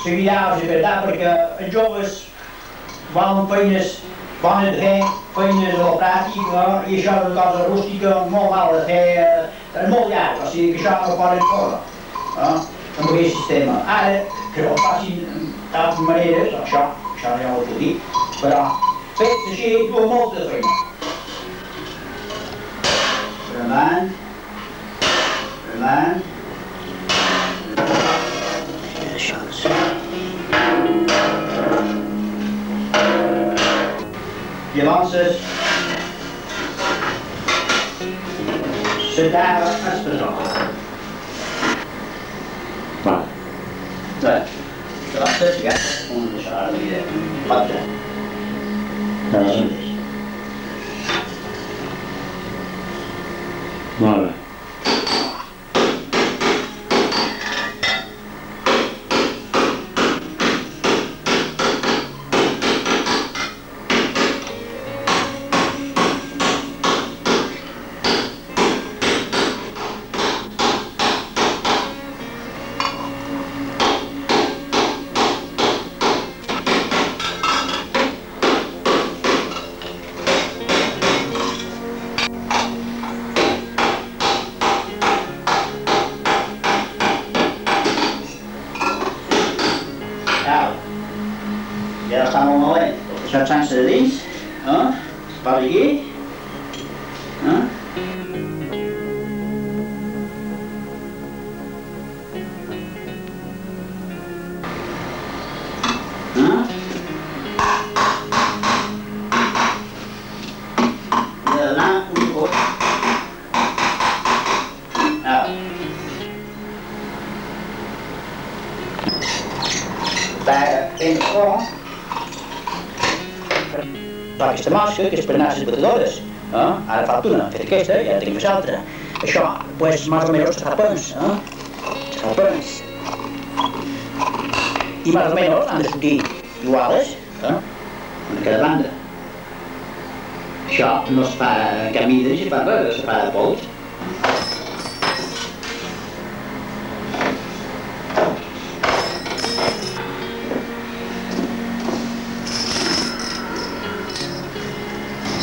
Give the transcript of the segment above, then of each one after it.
seguirà, és veritat, perquè els joves volen feines bones de fer, feines a la pràctica, i això és una cosa rústica molt mal de fer, és molt llarg, o sigui que això no poden córrer, amb aquest sistema. Ara, que ho facin d'altres maneres, això ja ho puc dir, però fets així duen molta feina. Per endavant, per endavant. Llavors, se tava espessor. Vale. Llavors, ja un deixarà la vida. Quatre. Molt bé. Ja està molt malent. Això sense de dins, per aquí. I ha d'anar un cop. Ben fort. Per aquesta mosca, que és per anar a les batedores. Ara falta una, he fet aquesta i ara tinc que fer l'altra. Això, doncs, més o menys, se fa pens. Se fa pens. I més o menys han de sortir iguales, en cada banda. Això no es fa cap mida ni es fa res, se fa de pols.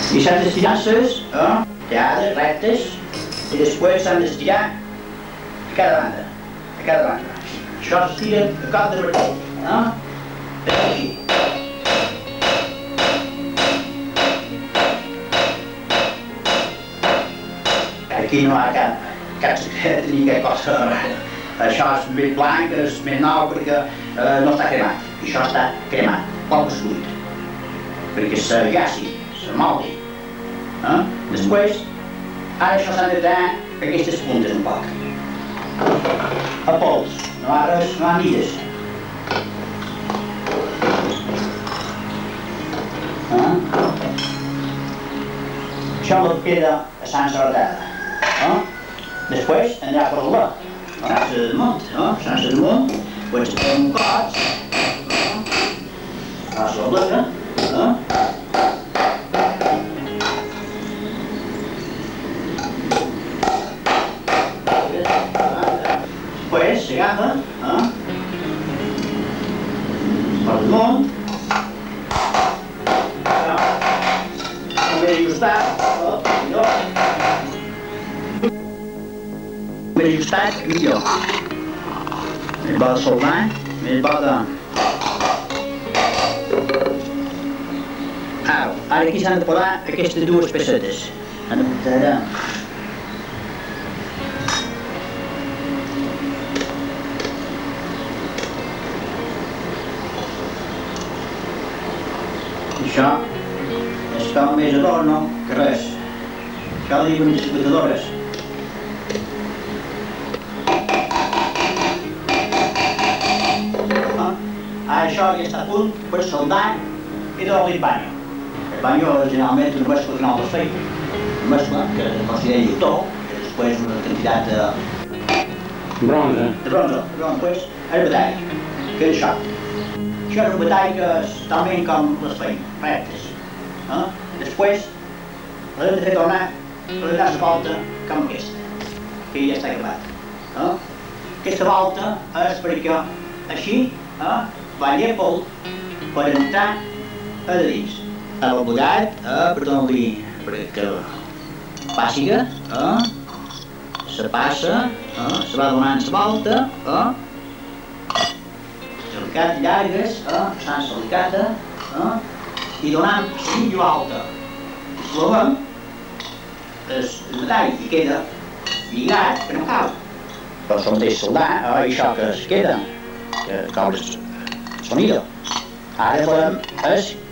I s'han d'estirar tirades, rectes, i després s'han d'estirar a cada banda, Això s'estira a cop de martell, Així. Aquí no hi ha cap secret ni cap cosa rara. Això és més blanc, és més nou perquè no està cremat. Això està cremat, poc escuit, perquè s'allàci, s'amoldi. Després, ara això s'han de tallar aquestes puntes un poc. A pols, no hi ha res, no hi ha mides. Això no queda a Sant Sardaga. Després anirà per la, anar-se damunt, anar-se damunt, doncs un cop, anar-se la bleca, Després s'agafa, per damunt, ben ajustat, ben ajustat, millor. Més bo de soldar, més bo de... Ara aquí s'han de posar aquestes dues pecetes. Han de posar allà. Això és com més adorno que res. Això ho diuen les batedores. Això ja està a punt per soldar i donar-li el banyo. El banyo generalment és una mescla que no el feia. Una mescla que es considera lleutó, que després una quantitat de... Bronze. De bronze. Després el batall, que és això. Això és un batall que és talment com les feines, rectes. Després, l'hem de fer tornar per donar la volta com aquesta, que ja està acabat. Aquesta volta és perquè així va Llepol per entrar a dins. Estava obligat per donar-li perquè pàssiga, se passa, se va donant la volta, alicates llargues, sense alicata, i donant la mitja volta. Clavem el metall i queda lligat que no cau. Però som de soldar, això que es queda, que cobres el sonido. Ara farem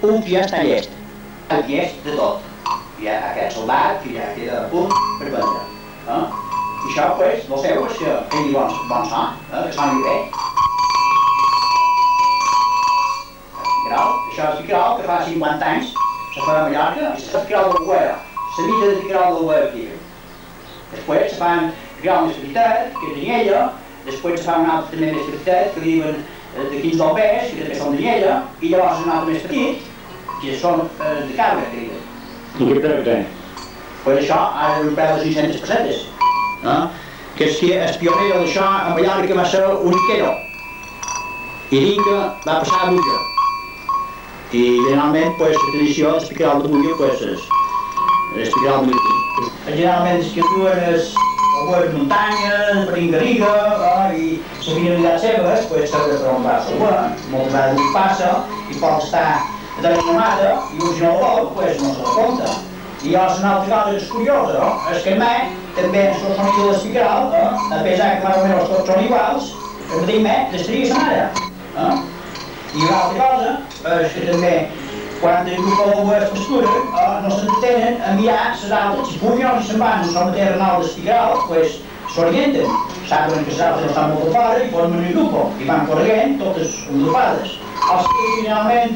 un que ja està llest. El llest de tot. Hi ha aquest soldat que ja queda a punt per vendre. I això, pues, el seu és que tingui bon so, que soni bé. Això és picarol que fa 50 anys se fa a Mallorca, i és picarol del Güero. La mida de picarol del Güero que hi ha. Després se fan picarol més petitet, que és d'Anyella, després se fa un altre també més petitet, que li diuen de 15 del pes, que també són d'Anyella, i llavors un altre més petit, que són de cabra, que diuen. I què preu té? Pues això, ara un preu de 500 pessetes. Que és que el pioner d'això a Mallorca va ser un Iquero. I l'Inca va passar a Bulla. I generalment, pues, la tradició del picarol de Bulla, pues, és el picarol de Bulla. Generalment es que duen les muntanyes, per Garriga, i la finalitat seva és, pues, saber per on va el vent, moltes vegades li passa, i pot estar de la llamada, i si no el vol, pues, no se la compta. I llavors una altra cosa que és curiosa, és que a mi també el sonido de l'espicarol, a pesar que més o menys tots són iguals, el mateix destria sa mare. I una altra cosa és que també, quan el grup de les pastures no s'entretenen a mirar les altres, si punyons i se'n van a la mateixa renal d'espicarol, pues s'orienten. Saben que les altres no estan molt tapades i formen un grup, i van corrent totes agrupades. Els que finalment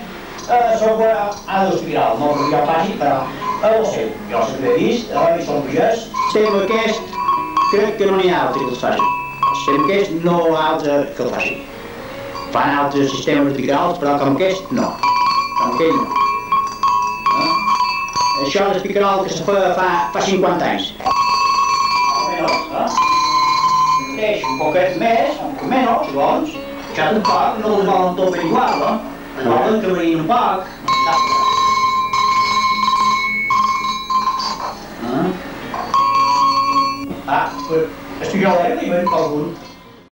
sou a l'espicarol, no perquè jo passi, però el seu. Jo sempre he vist, i som pagès. El sistema aquest, crec que no n'hi ha altre que el faci. El sistema aquest no hi ha altre que el faci. Fan altres sistemes espicarols, però com aquest, no. Com aquell, no. Això és l'espicarol que se fa 50 anys. Mateix, un poquet més, un poc menys, segons. Això tampoc no els volen tot ben igual, no? Els volen que varien un poc. Espicarol era, li ven per algun.